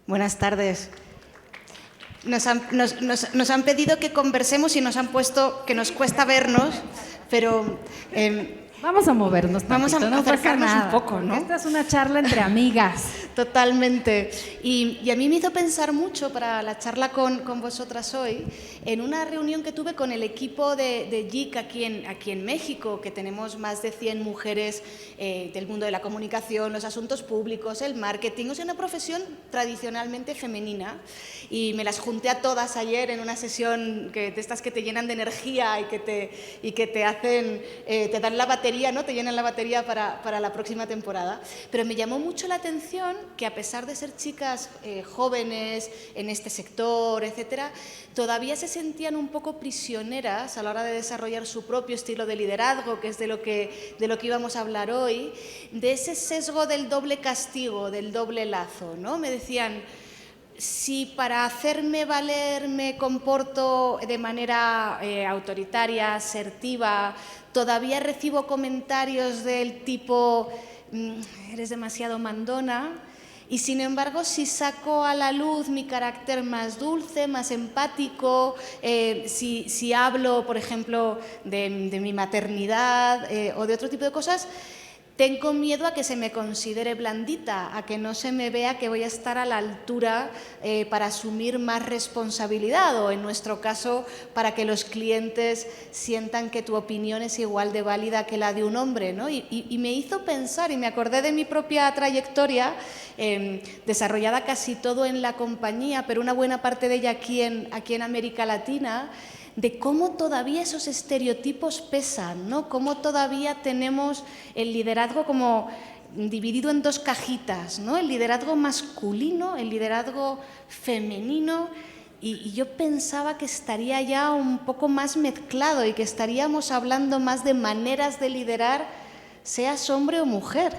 Buenas tardes. Nos han pedido que conversemos y nos han puesto que nos cuesta vernos, pero vamos a movernos tantito, vamos a acercarnos un poco, ¿no? Esta es una charla entre amigas. Totalmente. Y a mí me hizo pensar mucho para la charla con vosotras hoy en una reunión que tuve con el equipo de JIC aquí en México, que tenemos más de 100 mujeres del mundo de la comunicación, los asuntos públicos, el marketing, o sea, una profesión tradicionalmente femenina. Y me las junté a todas ayer en una sesión de estas que te llenan de energía y que te hacen, te dan la batería, ¿no? Te llenan la batería para la próxima temporada. Pero me llamó mucho la atención que a pesar de ser chicas jóvenes en este sector, etcétera, todavía se sentían un poco prisioneras a la hora de desarrollar su propio estilo de liderazgo, que es de lo que íbamos a hablar hoy, de ese sesgo del doble castigo, del doble lazo, ¿no? Me decían, si para hacerme valer me comporto de manera autoritaria, asertiva, todavía recibo comentarios del tipo eres demasiado mandona, y sin embargo si saco a la luz mi carácter más dulce, más empático, si hablo, por ejemplo, de mi maternidad o de otro tipo de cosas, tengo miedo a que se me considere blandita, a que no se me vea que voy a estar a la altura para asumir más responsabilidad, o en nuestro caso, para que los clientes sientan que tu opinión es igual de válida que la de un hombre, ¿no? Y me hizo pensar, y me acordé de mi propia trayectoria, desarrollada casi todo en la compañía, pero una buena parte de ella aquí en América Latina, de cómo todavía esos estereotipos pesan, ¿no? Cómo todavía tenemos el liderazgo como dividido en dos cajitas, ¿no? El liderazgo masculino, el liderazgo femenino, y yo pensaba que estaría ya un poco más mezclado y que estaríamos hablando más de maneras de liderar, seas hombre o mujer.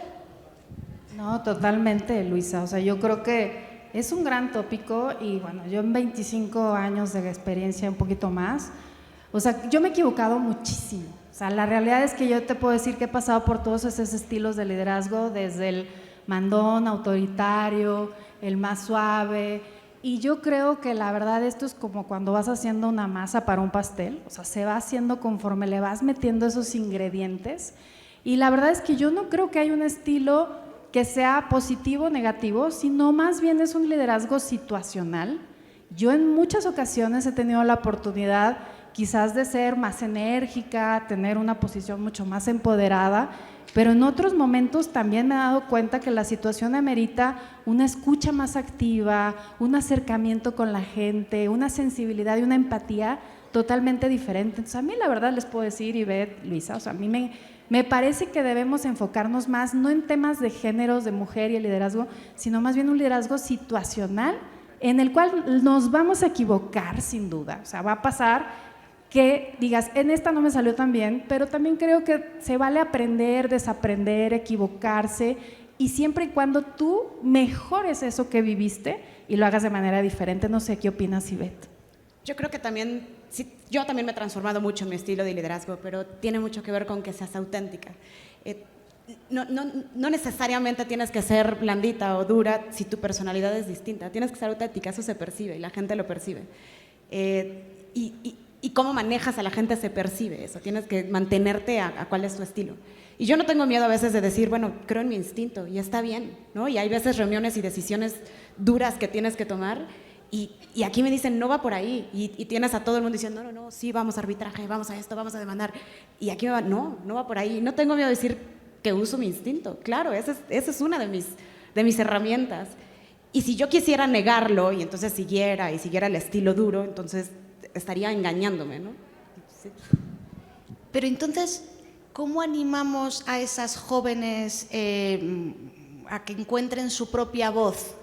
No, totalmente, Luisa. O sea, yo creo que es un gran tópico y bueno, yo en 25 años de experiencia, un poquito más, o sea, yo me he equivocado muchísimo. O sea, la realidad es que yo te puedo decir que he pasado por todos esos estilos de liderazgo, desde el mandón, autoritario, el más suave, y yo creo que la verdad esto es como cuando vas haciendo una masa para un pastel, o sea, se va haciendo conforme le vas metiendo esos ingredientes, y la verdad es que yo no creo que haya un estilo que sea positivo o negativo, sino más bien es un liderazgo situacional. Yo en muchas ocasiones he tenido la oportunidad quizás de ser más enérgica, tener una posición mucho más empoderada, pero en otros momentos también me he dado cuenta que la situación amerita una escucha más activa, un acercamiento con la gente, una sensibilidad y una empatía totalmente diferente. Entonces a mí la verdad les puedo decir, Ivette, Luisa, o sea, a mí me parece que debemos enfocarnos más, no en temas de géneros, de mujer y el liderazgo, sino más bien un liderazgo situacional en el cual nos vamos a equivocar sin duda. O sea, va a pasar que digas, en esta no me salió tan bien, pero también creo que se vale aprender, desaprender, equivocarse, y siempre y cuando tú mejores eso que viviste y lo hagas de manera diferente. No sé, ¿qué opinas, Ivette? Yo creo que también, sí, yo también me he transformado mucho en mi estilo de liderazgo, pero tiene mucho que ver con que seas auténtica. No necesariamente tienes que ser blandita o dura si tu personalidad es distinta. Tienes que ser auténtica, eso se percibe y la gente lo percibe. Y cómo manejas a la gente se percibe eso. Tienes que mantenerte a cuál es tu estilo. Y yo no tengo miedo a veces de decir, bueno, creo en mi instinto y está bien, ¿no? Y hay veces reuniones y decisiones duras que tienes que tomar. Y aquí me dicen, no va por ahí, y tienes a todo el mundo diciendo, no, sí, vamos a arbitraje, vamos a esto, vamos a demandar, y aquí me va, no va por ahí. No tengo miedo de decir que uso mi instinto, claro, esa es una de mis herramientas. Y si yo quisiera negarlo y entonces siguiera el estilo duro, entonces estaría engañándome, ¿no? Sí. Pero entonces, ¿cómo animamos a esas jóvenes a que encuentren su propia voz?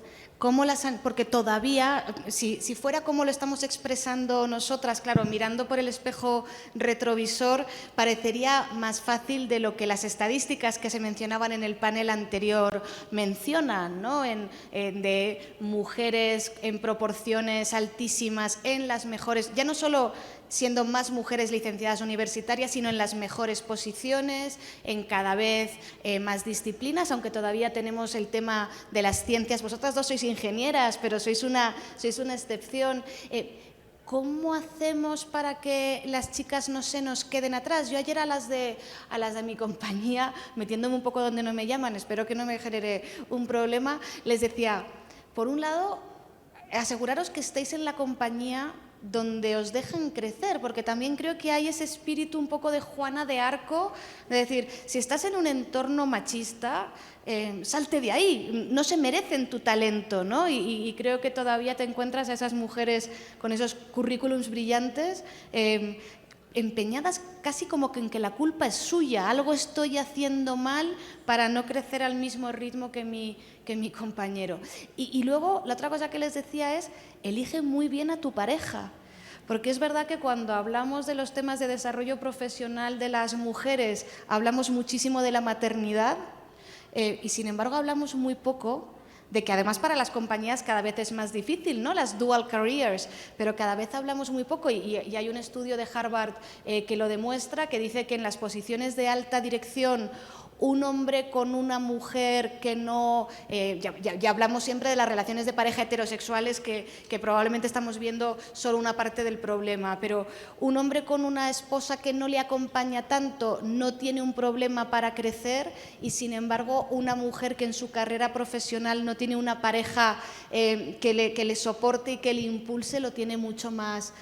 Porque todavía, si fuera como lo estamos expresando nosotras, claro, mirando por el espejo retrovisor, parecería más fácil de lo que las estadísticas que se mencionaban en el panel anterior mencionan, ¿no? De mujeres en proporciones altísimas en las mejores, ya no solo siendo más mujeres licenciadas universitarias, sino en las mejores posiciones, en cada vez más disciplinas, aunque todavía tenemos el tema de las ciencias. Vosotras dos sois ingenieras, pero sois una excepción. ¿Cómo hacemos para que las chicas no se nos queden atrás? Yo ayer a las de mi compañía, metiéndome un poco donde no me llaman, espero que no me genere un problema, les decía, por un lado, aseguraros que estéis en la compañía donde os dejen crecer, porque también creo que hay ese espíritu un poco de Juana de Arco, de decir, si estás en un entorno machista, salte de ahí, no se merecen tu talento, ¿no? Y creo que todavía te encuentras a esas mujeres con esos currículums brillantes, empeñadas casi como que en que la culpa es suya, algo estoy haciendo mal para no crecer al mismo ritmo que mi compañero. Y luego, la otra cosa que les decía es, elige muy bien a tu pareja, porque es verdad que cuando hablamos de los temas de desarrollo profesional de las mujeres, hablamos muchísimo de la maternidad y sin embargo hablamos muy poco de que además para las compañías cada vez es más difícil, ¿no? Las dual careers, pero cada vez hablamos muy poco y hay un estudio de Harvard que lo demuestra, que dice que en las posiciones de alta dirección un hombre con una mujer que no... ya hablamos siempre de las relaciones de pareja heterosexuales que probablemente estamos viendo solo una parte del problema, pero un hombre con una esposa que no le acompaña tanto no tiene un problema para crecer y sin embargo una mujer que en su carrera profesional no tiene una pareja que le soporte y que le impulse lo tiene mucho más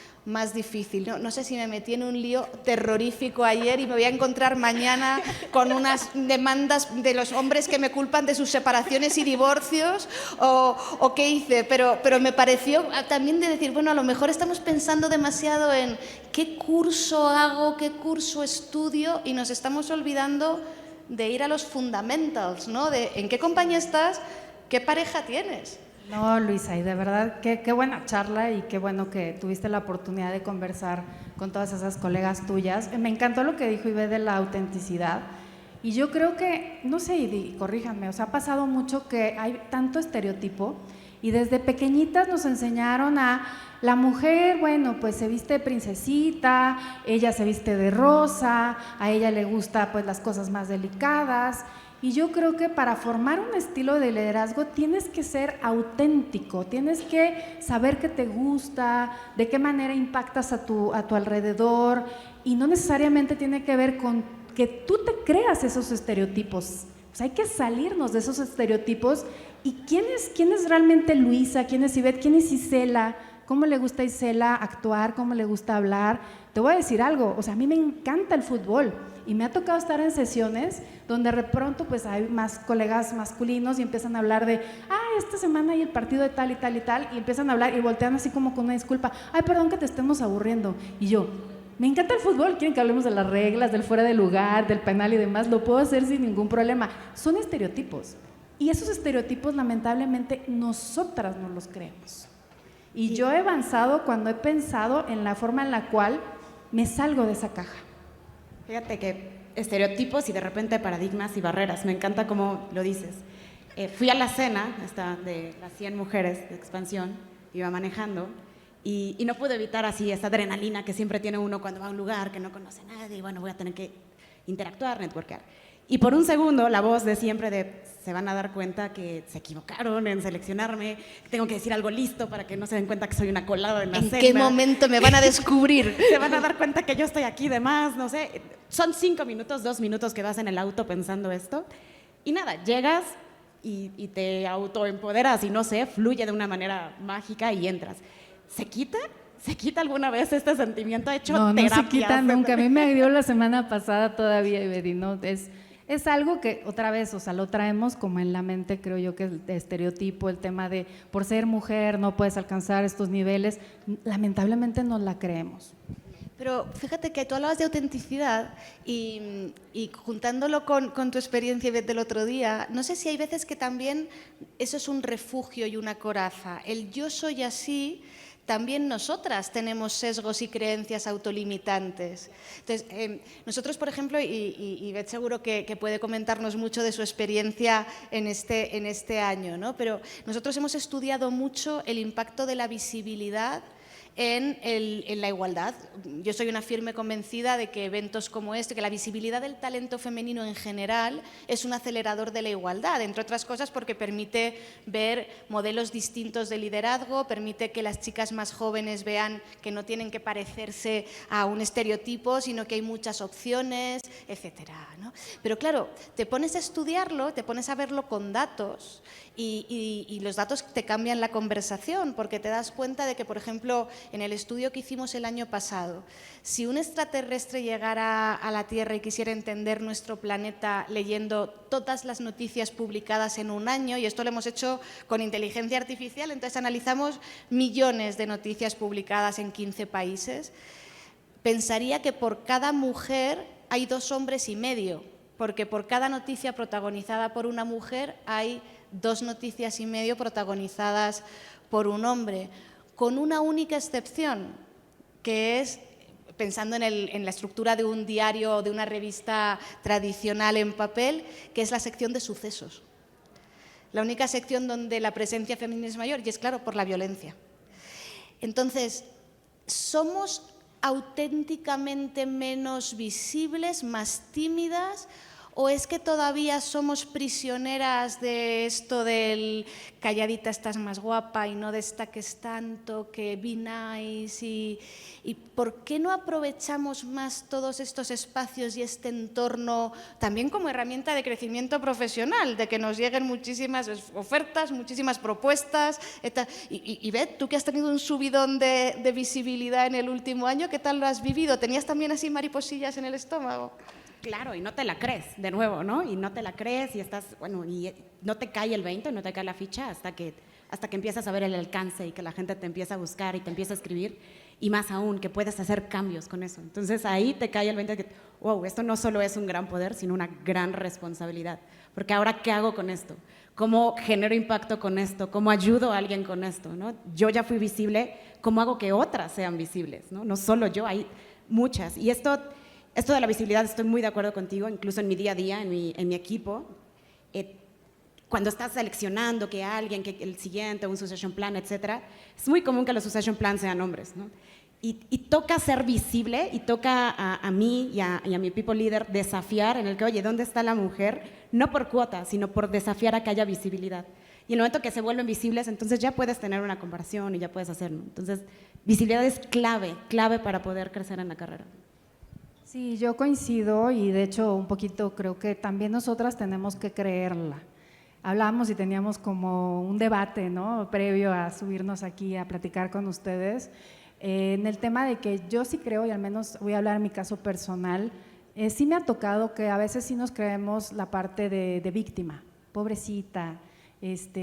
difícil. No sé si me metí en un lío terrorífico ayer y me voy a encontrar mañana con unas demandas de los hombres que me culpan de sus separaciones y divorcios o qué hice, pero me pareció también de decir, bueno, a lo mejor estamos pensando demasiado en qué curso hago, qué curso estudio y nos estamos olvidando de ir a los fundamentals, ¿no? De en qué compañía estás, qué pareja tienes. No, Luisa, y de verdad, qué buena charla y qué bueno que tuviste la oportunidad de conversar con todas esas colegas tuyas. Me encantó lo que dijo Ibe de la autenticidad y yo creo que, no sé, y corríjanme, o sea, ha pasado mucho que hay tanto estereotipo y desde pequeñitas nos enseñaron a la mujer, bueno, pues se viste de princesita, ella se viste de rosa, a ella le gusta pues las cosas más delicadas. Y yo creo que para formar un estilo de liderazgo tienes que ser auténtico, tienes que saber qué te gusta, de qué manera impactas a tu alrededor y no necesariamente tiene que ver con que tú te creas esos estereotipos. O sea, hay que salirnos de esos estereotipos y quién es realmente Luisa, quién es Ivette, quién es Isela, cómo le gusta a Isela actuar, cómo le gusta hablar. Te voy a decir algo, o sea, a mí me encanta el fútbol y me ha tocado estar en sesiones donde de pronto pues hay más colegas masculinos y empiezan a hablar de, esta semana hay el partido de tal y tal y tal, y empiezan a hablar y voltean así como con una disculpa, perdón que te estemos aburriendo. Y yo, me encanta el fútbol, quieren que hablemos de las reglas, del fuera de lugar, del penal y demás, lo puedo hacer sin ningún problema. Son estereotipos y esos estereotipos lamentablemente nosotras no los creemos. Y yo he avanzado cuando he pensado en la forma en la cual me salgo de esa caja. Fíjate que estereotipos y de repente paradigmas y barreras, me encanta cómo lo dices. Fui a la cena de las 100 mujeres de expansión, iba manejando y no pude evitar así esa adrenalina que siempre tiene uno cuando va a un lugar que no conoce a nadie y bueno, voy a tener que interactuar, networkear. Y por un segundo la voz de siempre se van a dar cuenta que se equivocaron en seleccionarme, tengo que decir algo listo para que no se den cuenta que soy una colada en la cena. ¿En qué momento me van a descubrir? Se van a dar cuenta que yo estoy aquí de más, no sé. Son 5 minutos, 2 minutos que vas en el auto pensando esto. Y nada, llegas y te autoempoderas y no sé, fluye de una manera mágica y entras. ¿Se quita? ¿Se quita alguna vez este sentimiento? ¿Ha hecho terapia? No se quita nunca. A mí me dio la semana pasada todavía, Ibedi, ¿no? Es algo que otra vez, o sea, lo traemos como en la mente, creo yo, que el estereotipo, el tema de por ser mujer no puedes alcanzar estos niveles, lamentablemente no la creemos. Pero fíjate que tú hablabas de autenticidad y juntándolo con tu experiencia del otro día, no sé si hay veces que también eso es un refugio y una coraza. El yo soy así, también nosotras tenemos sesgos y creencias autolimitantes. Entonces, nosotros, por ejemplo, y Beth seguro que puede comentarnos mucho de su experiencia en este año, ¿no? Pero nosotros hemos estudiado mucho el impacto de la visibilidad en la igualdad. Yo soy una firme convencida de que eventos como este, que la visibilidad del talento femenino en general es un acelerador de la igualdad, entre otras cosas porque permite ver modelos distintos de liderazgo, permite que las chicas más jóvenes vean que no tienen que parecerse a un estereotipo, sino que hay muchas opciones, etcétera, ¿no? Pero claro, te pones a estudiarlo, te pones a verlo con datos y los datos te cambian la conversación, porque te das cuenta de que, por ejemplo, en el estudio que hicimos el año pasado, si un extraterrestre llegara a la Tierra y quisiera entender nuestro planeta leyendo todas las noticias publicadas en un año, y esto lo hemos hecho con inteligencia artificial, entonces analizamos millones de noticias publicadas en 15 países, pensaría que por cada mujer hay 2 hombres y medio, porque por cada noticia protagonizada por una mujer hay 2 noticias y medio protagonizadas por un hombre, con una única excepción, que es, pensando en la estructura de un diario o de una revista tradicional en papel, que es la sección de sucesos. La única sección donde la presencia femenina es mayor, y es claro, por la violencia. Entonces, ¿somos auténticamente menos visibles, más tímidas? ¿O es que todavía somos prisioneras de esto del calladita estás más guapa y no destaques tanto, que be nice? ¿Y por qué no aprovechamos más todos estos espacios y este entorno también como herramienta de crecimiento profesional, de que nos lleguen muchísimas ofertas, muchísimas propuestas? Y Beth, tú que has tenido un subidón de visibilidad en el último año, ¿qué tal lo has vivido? ¿Tenías también así mariposillas en el estómago? Claro, y no te la crees, de nuevo, ¿no? Y no te la crees y estás, bueno, y no te cae el 20, no te cae la ficha hasta que empiezas a ver el alcance y que la gente te empieza a buscar y te empieza a escribir, y más aún, que puedes hacer cambios con eso. Entonces ahí te cae el 20 de que, wow, esto no solo es un gran poder, sino una gran responsabilidad. Porque ahora, ¿qué hago con esto? ¿Cómo genero impacto con esto? ¿Cómo ayudo a alguien con esto? ¿No? Yo ya fui visible, ¿cómo hago que otras sean visibles? No solo yo, hay muchas. Y esto de la visibilidad, estoy muy de acuerdo contigo, incluso en mi día a día, en mi equipo, cuando estás seleccionando que alguien, que el siguiente, un succession plan, etcétera, es muy común que los succession plans sean hombres, ¿no? Y toca ser visible y toca a mí y a mi people leader desafiar en el que, oye, ¿dónde está la mujer? No por cuota, sino por desafiar a que haya visibilidad. Y en el momento que se vuelven visibles, entonces ya puedes tener una comparación y ya puedes hacerlo. Entonces, visibilidad es clave para poder crecer en la carrera. Sí, yo coincido y de hecho un poquito creo que también nosotras tenemos que creerla. Hablamos y teníamos como un debate, ¿no?, previo a subirnos aquí a platicar con ustedes, en el tema de que yo sí creo, y al menos voy a hablar en mi caso personal, sí me ha tocado que a veces sí nos creemos la parte de víctima, pobrecita,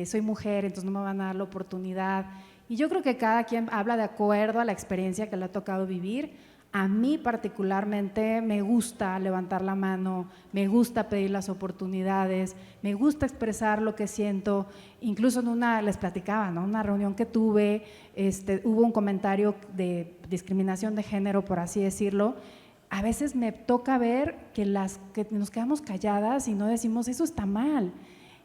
soy mujer, entonces no me van a dar la oportunidad. Y yo creo que cada quien habla de acuerdo a la experiencia que le ha tocado vivir. A mí particularmente me gusta levantar la mano, me gusta pedir las oportunidades, me gusta expresar lo que siento. Incluso les platicaba, ¿no?, una reunión que tuve, hubo un comentario de discriminación de género, por así decirlo. A veces me toca ver que nos quedamos calladas y no decimos eso está mal.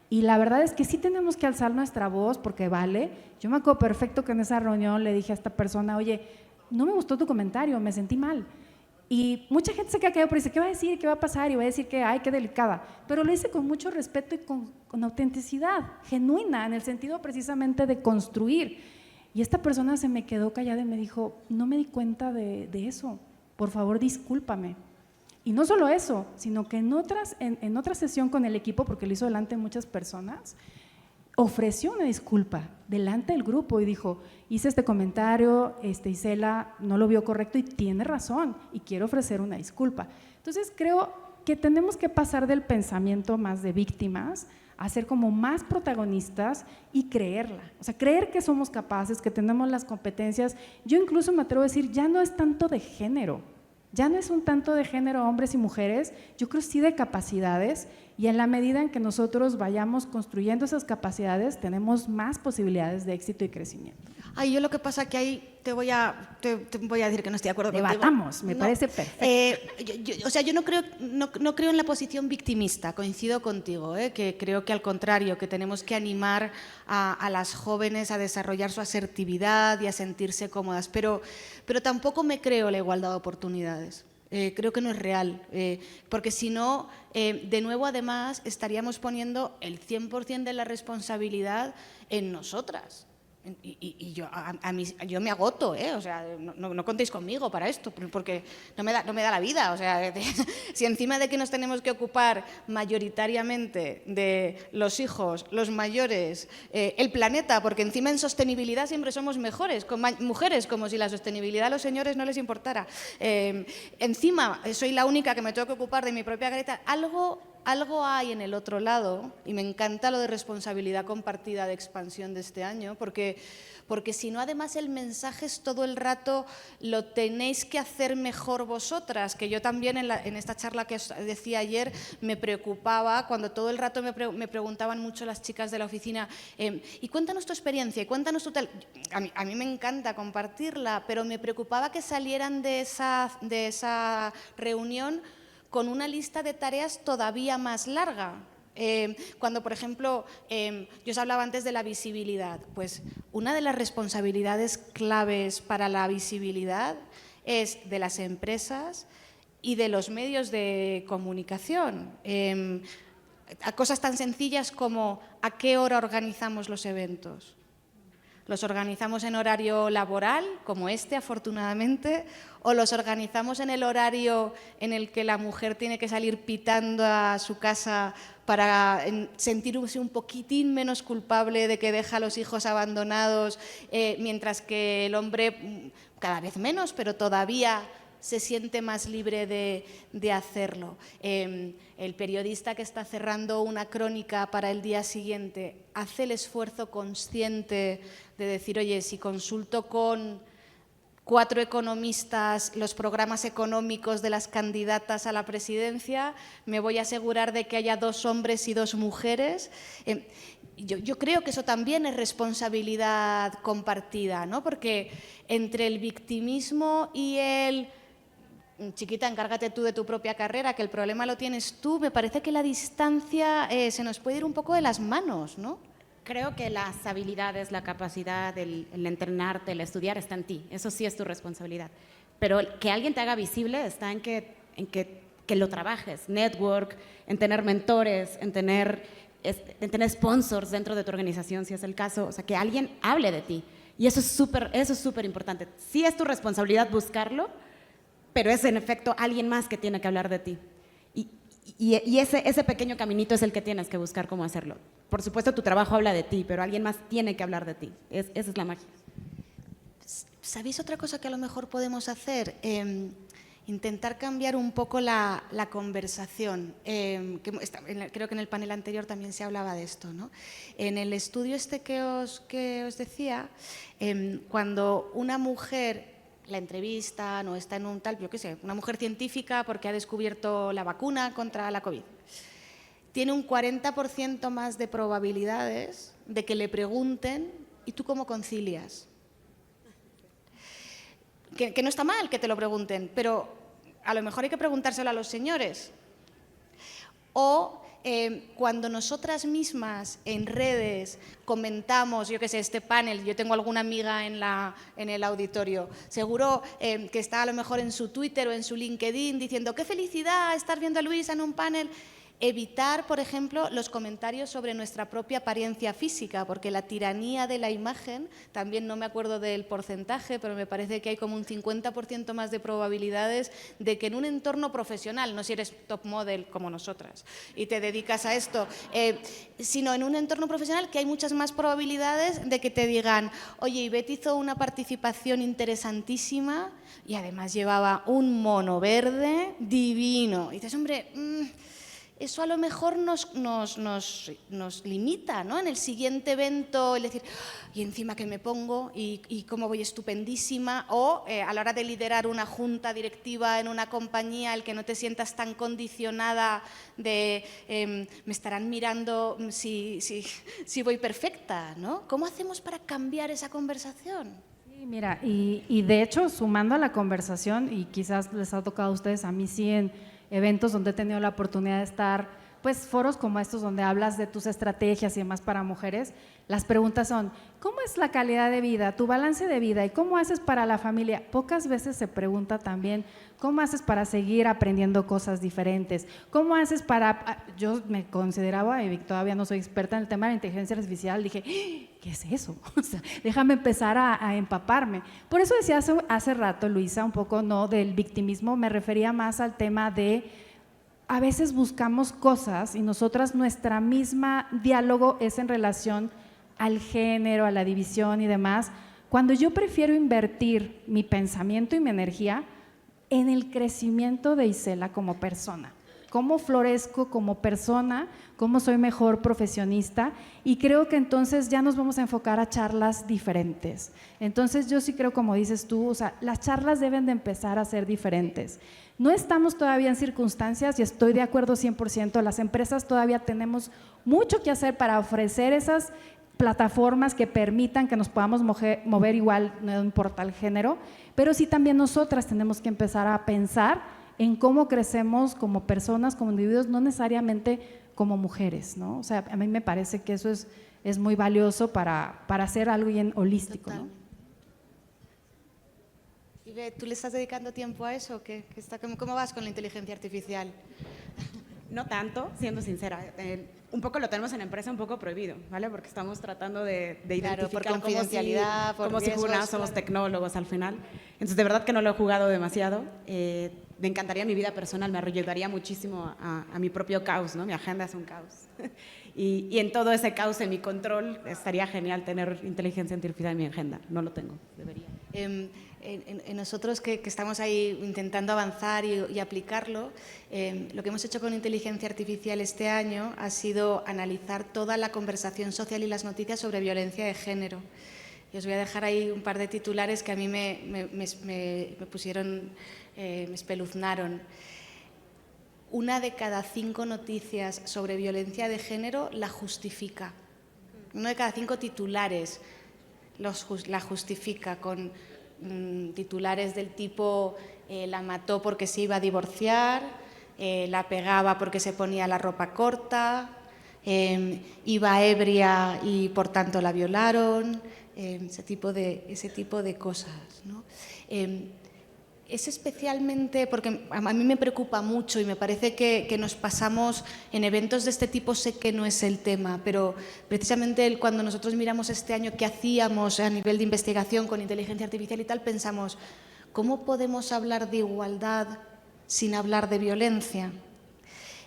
Y la verdad es que sí tenemos que alzar nuestra voz porque vale. Yo me acuerdo perfecto que en esa reunión le dije a esta persona, oye, no me gustó tu comentario, me sentí mal. Y mucha gente se queda callada, pero dice, ¿qué va a decir? ¿Qué va a pasar? Y va a decir que, ay, qué delicada. Pero lo hice con mucho respeto y con autenticidad, genuina, en el sentido precisamente de construir. Y esta persona se me quedó callada y me dijo, no me di cuenta de eso, por favor, discúlpame. Y no solo eso, sino que en otra sesión con el equipo, porque lo hizo delante de muchas personas, ofreció una disculpa delante del grupo y dijo, hice este comentario, Isela no lo vio correcto y tiene razón y quiero ofrecer una disculpa. Entonces creo que tenemos que pasar del pensamiento más de víctimas a ser como más protagonistas y creerla, o sea, creer que somos capaces, que tenemos las competencias. Yo incluso me atrevo a decir, ya no es tanto de género, ya no es un tanto de género hombres y mujeres, yo creo sí de capacidades, y en la medida en que nosotros vayamos construyendo esas capacidades tenemos más posibilidades de éxito y crecimiento. Ay, yo lo que pasa que ahí te voy a decir que no estoy de acuerdo contigo. Debatamos, me parece perfecto. O sea, yo no creo en la posición victimista, coincido contigo, que creo que al contrario, que tenemos que animar a las jóvenes a desarrollar su asertividad y a sentirse cómodas, pero tampoco me creo la igualdad de oportunidades. Creo que no es real, porque si no, de nuevo además estaríamos poniendo el 100% de la responsabilidad en nosotras. Y yo me agoto, o sea, no contéis conmigo para esto, porque no me da la vida. O sea, si encima de que nos tenemos que ocupar mayoritariamente de los hijos, los mayores, el planeta, porque encima en sostenibilidad siempre somos mejores, con mujeres, como si la sostenibilidad a los señores no les importara. Encima soy la única que me tengo que ocupar de mi propia careta. Algo hay en el otro lado, y me encanta lo de responsabilidad compartida de expansión de este año, porque si no, además el mensaje es todo el rato, lo tenéis que hacer mejor vosotras, que yo también en esta charla que os decía ayer me preocupaba cuando todo el rato me preguntaban mucho las chicas de la oficina, y cuéntanos tu experiencia, y cuéntanos tu tal. A mí me encanta compartirla, pero me preocupaba que salieran de esa reunión con una lista de tareas todavía más larga. Cuando, por ejemplo, yo os hablaba antes de la visibilidad, pues una de las responsabilidades claves para la visibilidad es de las empresas y de los medios de comunicación. A cosas tan sencillas como a qué hora organizamos los eventos. ¿Los organizamos en horario laboral, como este, afortunadamente, o los organizamos en el horario en el que la mujer tiene que salir pitando a su casa para sentirse un poquitín menos culpable de que deja a los hijos abandonados, mientras que el hombre, cada vez menos, pero todavía se siente más libre de hacerlo? El periodista que está cerrando una crónica para el día siguiente hace el esfuerzo consciente de decir, oye, si consulto con 4 economistas los programas económicos de las candidatas a la presidencia, me voy a asegurar de que haya 2 hombres y 2 mujeres. Yo creo que eso también es responsabilidad compartida, ¿no? Porque entre el victimismo y el chiquita, encárgate tú de tu propia carrera, que el problema lo tienes tú, me parece que la distancia se nos puede ir un poco de las manos, ¿no? Creo que las habilidades, la capacidad, el entrenarte, el estudiar está en ti. Eso sí es tu responsabilidad. Pero que alguien te haga visible está en que lo trabajes. Network, en tener mentores, en tener sponsors dentro de tu organización, si es el caso. O sea, que alguien hable de ti. Y eso es súper importante. Sí es tu responsabilidad buscarlo, pero es en efecto alguien más que tiene que hablar de ti. Y ese pequeño caminito es el que tienes que buscar cómo hacerlo. Por supuesto, tu trabajo habla de ti, pero alguien más tiene que hablar de ti. Esa es la magia. ¿Sabéis otra cosa que a lo mejor podemos hacer? Intentar cambiar un poco la conversación. Creo que en el panel anterior también se hablaba de esto, ¿no? En el estudio este que os decía, cuando una mujer la entrevistan o está en un tal, yo qué sé, una mujer científica porque ha descubierto la vacuna contra la COVID, tiene un 40% más de probabilidades de que le pregunten ¿y tú cómo concilias? Que no está mal que te lo pregunten, pero a lo mejor hay que preguntárselo a los señores. O cuando nosotras mismas en redes comentamos, yo qué sé, este panel, yo tengo alguna amiga en el auditorio, seguro que está a lo mejor en su Twitter o en su LinkedIn diciendo ¡qué felicidad estar viendo a Luisa en un panel! Evitar, por ejemplo, los comentarios sobre nuestra propia apariencia física, porque la tiranía de la imagen, también no me acuerdo del porcentaje, pero me parece que hay como un 50% más de probabilidades de que en un entorno profesional, no si eres top model como nosotras y te dedicas a esto, sino en un entorno profesional que hay muchas más probabilidades de que te digan, oye, Ivette hizo una participación interesantísima y además llevaba un mono verde divino. Y dices, hombre, eso a lo mejor nos limita, ¿no? En el siguiente evento, el decir, y encima que me pongo, y cómo voy estupendísima, o a la hora de liderar una junta directiva en una compañía, el que no te sientas tan condicionada de me estarán mirando si voy perfecta, ¿no? ¿Cómo hacemos para cambiar esa conversación? Sí, mira, y de hecho, sumando a la conversación, y quizás les ha tocado a ustedes, a mí sí, en eventos donde he tenido la oportunidad de estar, pues foros como estos donde hablas de tus estrategias y demás para mujeres, las preguntas son, ¿cómo es la calidad de vida, tu balance de vida y cómo haces para la familia? Pocas veces se pregunta también, ¿cómo haces para seguir aprendiendo cosas diferentes? ¿Cómo haces para...? Yo me consideraba, y todavía no soy experta en el tema de la inteligencia artificial, dije, ¿qué es eso? O sea, déjame empezar a empaparme. Por eso decía hace rato, Luisa, un poco no del victimismo, me refería más al tema de a veces buscamos cosas y nosotras nuestra misma diálogo es en relación al género, a la división y demás, cuando yo prefiero invertir mi pensamiento y mi energía en el crecimiento de Isela como persona. Cómo florezco como persona, cómo soy mejor profesionista, y creo que entonces ya nos vamos a enfocar a charlas diferentes. Entonces yo sí creo, como dices tú, o sea, las charlas deben de empezar a ser diferentes. No estamos todavía en circunstancias, y estoy de acuerdo 100%, las empresas todavía tenemos mucho que hacer para ofrecer esas plataformas que permitan que nos podamos mover igual, no importa el género, pero sí también nosotras tenemos que empezar a pensar en cómo crecemos como personas, como individuos, no necesariamente como mujeres, ¿no? O sea, a mí me parece que eso es muy valioso para hacer algo bien holístico, ¿no? Ibe, ¿tú le estás dedicando tiempo a eso? ¿Cómo vas con la inteligencia artificial? No tanto, siendo sincera. Un poco lo tenemos en la empresa un poco prohibido, ¿vale? Porque estamos tratando de identificar por confidencialidad, como si somos tecnólogos al final. Entonces, de verdad que no lo he jugado demasiado. Me encantaría mi vida personal, me ayudaría muchísimo a mi propio caos, ¿no? Mi agenda es un caos. Y en todo ese caos, en mi control, estaría genial tener inteligencia artificial en mi agenda. No lo tengo, debería. En nosotros que estamos ahí intentando avanzar y aplicarlo, lo que hemos hecho con inteligencia artificial este año ha sido analizar toda la conversación social y las noticias sobre violencia de género. Y os voy a dejar ahí un par de titulares que a mí me pusieron, me espeluznaron. 1 de cada 5 noticias sobre violencia de género la justifica. 1 de cada 5 titulares la justifica con titulares del tipo la mató porque se iba a divorciar, la pegaba porque se ponía la ropa corta, iba ebria y por tanto la violaron, ese tipo de cosas, ¿no? Es especialmente, porque a mí me preocupa mucho y me parece que nos pasamos en eventos de este tipo, sé que no es el tema, pero precisamente cuando nosotros miramos este año qué hacíamos a nivel de investigación con inteligencia artificial y tal, pensamos, ¿cómo podemos hablar de igualdad sin hablar de violencia?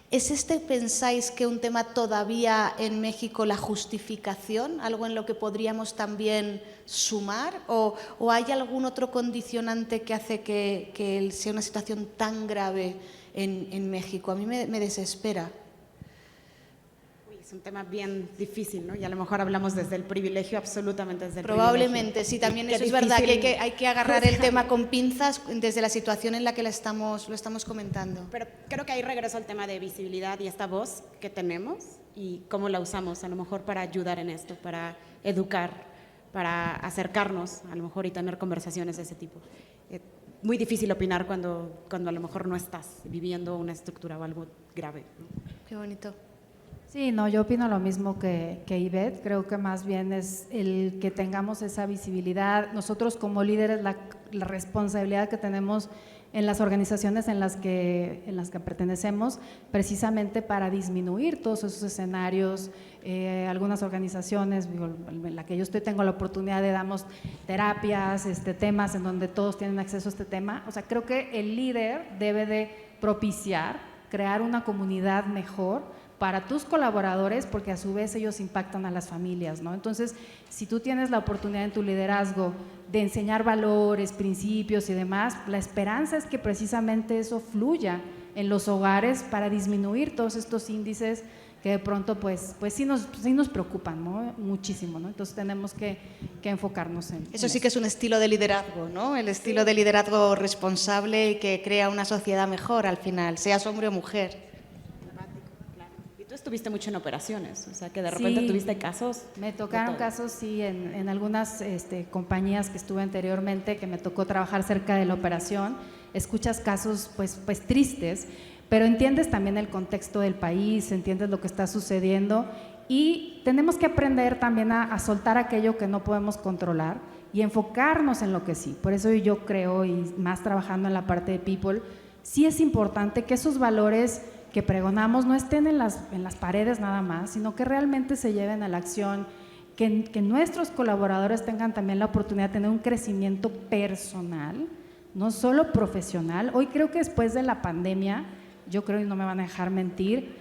¿Es pensáis, que un tema todavía en México, la justificación, algo en lo que podríamos también sumar? ¿O hay algún otro condicionante que hace que sea una situación tan grave en México? A mí me desespera. Es un tema bien difícil, ¿no? Y a lo mejor hablamos desde el privilegio, absolutamente desde el Probablemente, privilegio. sí, también eso es verdad, que hay que agarrar el tema con pinzas desde la situación en la que lo estamos comentando. Pero creo que ahí regreso al tema de visibilidad y esta voz que tenemos y cómo la usamos a lo mejor para ayudar en esto, para educar, para acercarnos a lo mejor y tener conversaciones de ese tipo. Muy difícil opinar cuando a lo mejor no estás viviendo una estructura o algo grave, ¿no? Qué bonito. Sí, no, yo opino lo mismo que Ivette, creo que más bien es el que tengamos esa visibilidad. Nosotros como líderes, la responsabilidad que tenemos en las organizaciones en las que pertenecemos, precisamente para disminuir todos esos escenarios. Algunas organizaciones, en la que yo tengo la oportunidad de damos terapias, temas en donde todos tienen acceso a este tema. O sea, creo que el líder debe de propiciar, crear una comunidad mejor para tus colaboradores, porque a su vez ellos impactan a las familias, ¿no? Entonces, si tú tienes la oportunidad en tu liderazgo de enseñar valores, principios y demás, la esperanza es que precisamente eso fluya en los hogares para disminuir todos estos índices que de pronto pues sí nos preocupan, ¿no? Muchísimo, ¿no? Entonces tenemos que enfocarnos en eso. Sí que es un estilo de liderazgo, ¿no? El estilo de liderazgo responsable y que crea una sociedad mejor al final, seas hombre o mujer. Y tú estuviste mucho en operaciones, o sea que de repente tuviste casos. Me tocaron casos, sí, en algunas compañías que estuve anteriormente, que me tocó trabajar cerca de la operación. Escuchas casos pues tristes, pero entiendes también el contexto del país, entiendes lo que está sucediendo y tenemos que aprender también a soltar aquello que no podemos controlar y enfocarnos en lo que sí. Por eso yo creo, y más trabajando en la parte de people, sí es importante que esos valores que pregonamos no estén en las paredes nada más, sino que realmente se lleven a la acción, que nuestros colaboradores tengan también la oportunidad de tener un crecimiento personal, no solo profesional. Hoy creo que después de la pandemia, yo creo, y no me van a dejar mentir,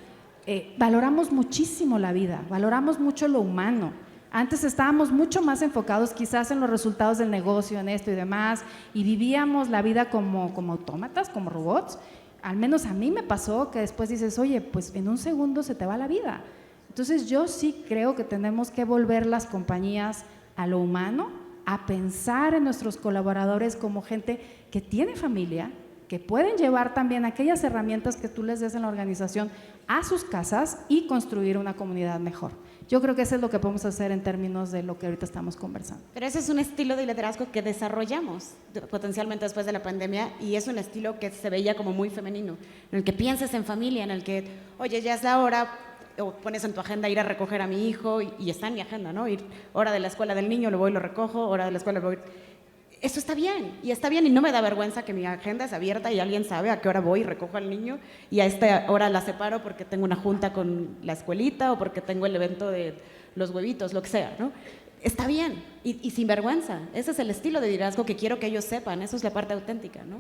valoramos muchísimo la vida, valoramos mucho lo humano. Antes estábamos mucho más enfocados quizás en los resultados del negocio, en esto y demás, y vivíamos la vida como autómatas, como robots. Al menos a mí me pasó que después dices, oye, pues en un segundo se te va la vida. Entonces yo sí creo que tenemos que volver las compañías a lo humano, a pensar en nuestros colaboradores como gente que tiene familia, que pueden llevar también aquellas herramientas que tú les des en la organización a sus casas y construir una comunidad mejor. Yo creo que eso es lo que podemos hacer en términos de lo que ahorita estamos conversando. Pero ese es un estilo de liderazgo que desarrollamos potencialmente después de la pandemia y es un estilo que se veía como muy femenino, en el que pienses en familia, en el que, oye, ya es la hora, o pones en tu agenda ir a recoger a mi hijo y está en mi agenda, ¿no? Ir, hora de la escuela del niño, lo voy y lo recojo, hora de la escuela lo voy. Eso está bien y no me da vergüenza que mi agenda es abierta y alguien sabe a qué hora voy y recojo al niño y a esta hora la separo porque tengo una junta con la escuelita o porque tengo el evento de los huevitos, lo que sea, ¿no? Está bien y sin vergüenza. Ese es el estilo de liderazgo que quiero que ellos sepan, eso es la parte auténtica, ¿no?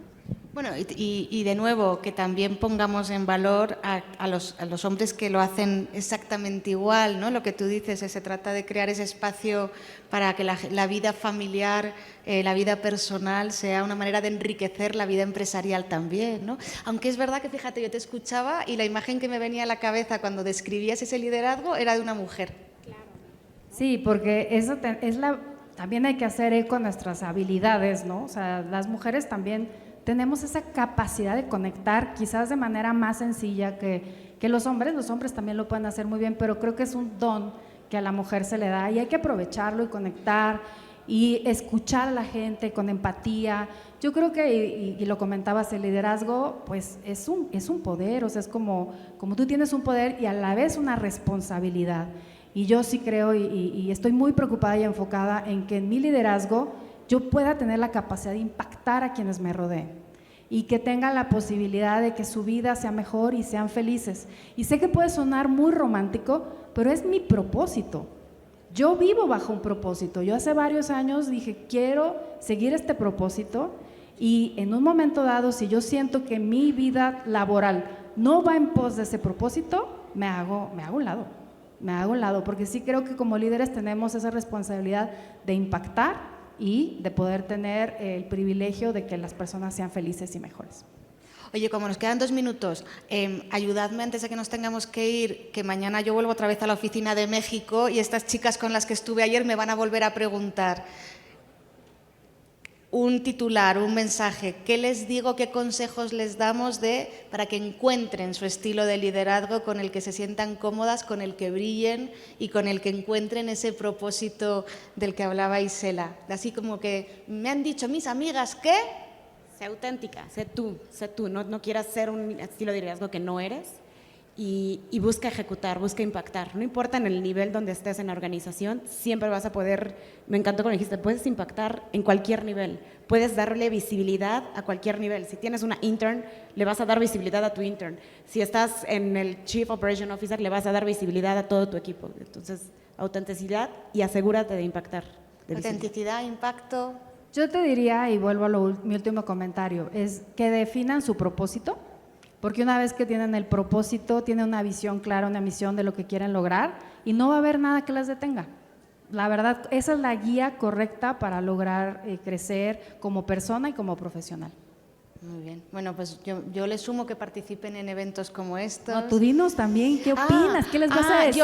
Bueno, y de nuevo, que también pongamos en valor a los hombres que lo hacen exactamente igual, ¿no? Lo que tú dices, se trata de crear ese espacio para que la vida familiar, la vida personal sea una manera de enriquecer la vida empresarial también, ¿no? Aunque es verdad que, fíjate, yo te escuchaba y la imagen que me venía a la cabeza cuando describías ese liderazgo era de una mujer. Sí, porque eso también hay que hacer eco a nuestras habilidades, ¿no? O sea, las mujeres también tenemos esa capacidad de conectar quizás de manera más sencilla que los hombres. Los hombres también lo pueden hacer muy bien, pero creo que es un don que a la mujer se le da y hay que aprovecharlo y conectar y escuchar a la gente con empatía. Yo creo que, y lo comentabas, el liderazgo pues es un poder, o sea, es como tú tienes un poder y a la vez una responsabilidad. Y yo sí creo y estoy muy preocupada y enfocada en que en mi liderazgo yo pueda tener la capacidad de impactar a quienes me rodeen y que tengan la posibilidad de que su vida sea mejor y sean felices. Y sé que puede sonar muy romántico, pero es mi propósito. Yo vivo bajo un propósito. Yo hace varios años dije, quiero seguir este propósito y en un momento dado, si yo siento que mi vida laboral no va en pos de ese propósito, me hago un lado, porque sí creo que como líderes tenemos esa responsabilidad de impactar y de poder tener el privilegio de que las personas sean felices y mejores. Oye, como nos quedan 2 minutos, ayudadme antes de que nos tengamos que ir, que mañana yo vuelvo otra vez a la oficina de México y estas chicas con las que estuve ayer me van a volver a preguntar. Un titular, un mensaje, ¿qué les digo, qué consejos les damos para que encuentren su estilo de liderazgo con el que se sientan cómodas, con el que brillen y con el que encuentren ese propósito del que hablaba Isela? Así como que me han dicho mis amigas que… Sé auténtica, sé tú, no quieras ser un estilo de liderazgo que no eres y busca ejecutar, busca impactar. No importa en el nivel donde estés en la organización, siempre vas a poder, me encantó cuando dijiste, puedes impactar en cualquier nivel, puedes darle visibilidad a cualquier nivel. Si tienes una intern, le vas a dar visibilidad a tu intern. Si estás en el Chief Operation Officer, le vas a dar visibilidad a todo tu equipo. Entonces, autenticidad y asegúrate de impactar. Autenticidad, impacto. Yo te diría, y vuelvo a mi último comentario, es que definan su propósito, porque una vez que tienen el propósito, tienen una visión clara, una misión de lo que quieren lograr y no va a haber nada que las detenga. La verdad, esa es la guía correcta para lograr crecer como persona y como profesional. Muy bien. Bueno, pues yo les sumo que participen en eventos como estos. No, tú dinos también, ¿qué opinas? ¿Qué les vas a decir?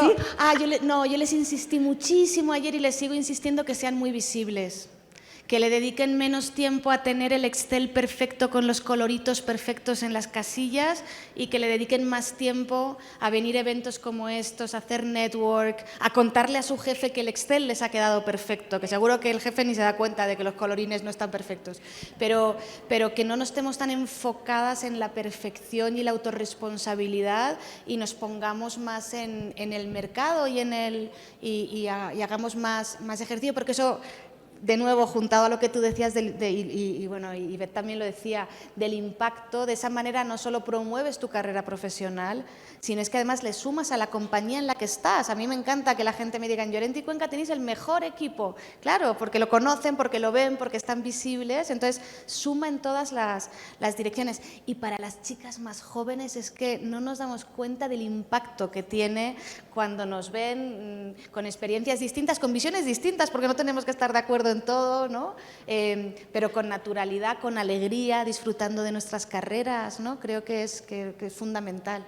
Yo les insistí muchísimo ayer y les sigo insistiendo que sean muy visibles. Que le dediquen menos tiempo a tener el Excel perfecto con los coloritos perfectos en las casillas y que le dediquen más tiempo a venir a eventos como estos, a hacer network, a contarle a su jefe que el Excel les ha quedado perfecto, que seguro que el jefe ni se da cuenta de que los colorines no están perfectos, pero que no nos estemos tan enfocadas en la perfección y la autorresponsabilidad y nos pongamos más en el mercado y hagamos más ejercicio, porque eso... De nuevo, juntado a lo que tú decías, y Beth también lo decía, del impacto, de esa manera no solo promueves tu carrera profesional, sino es que además le sumas a la compañía en la que estás. A mí me encanta que la gente me diga, en Llorente y Cuenca tenéis el mejor equipo. Claro, porque lo conocen, porque lo ven, porque están visibles, entonces suma en todas las direcciones. Y para las chicas más jóvenes es que no nos damos cuenta del impacto que tiene cuando nos ven con experiencias distintas, con visiones distintas, porque no tenemos que estar de acuerdo en todo, ¿no? Pero con naturalidad, con alegría, disfrutando de nuestras carreras, ¿no? Creo que es fundamental.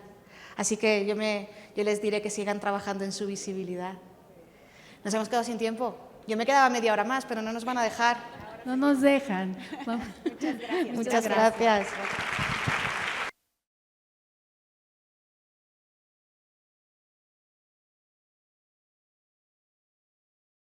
Así que yo les diré que sigan trabajando en su visibilidad. Nos hemos quedado sin tiempo. Yo me quedaba media hora más, pero no nos van a dejar. No nos dejan. Muchas gracias.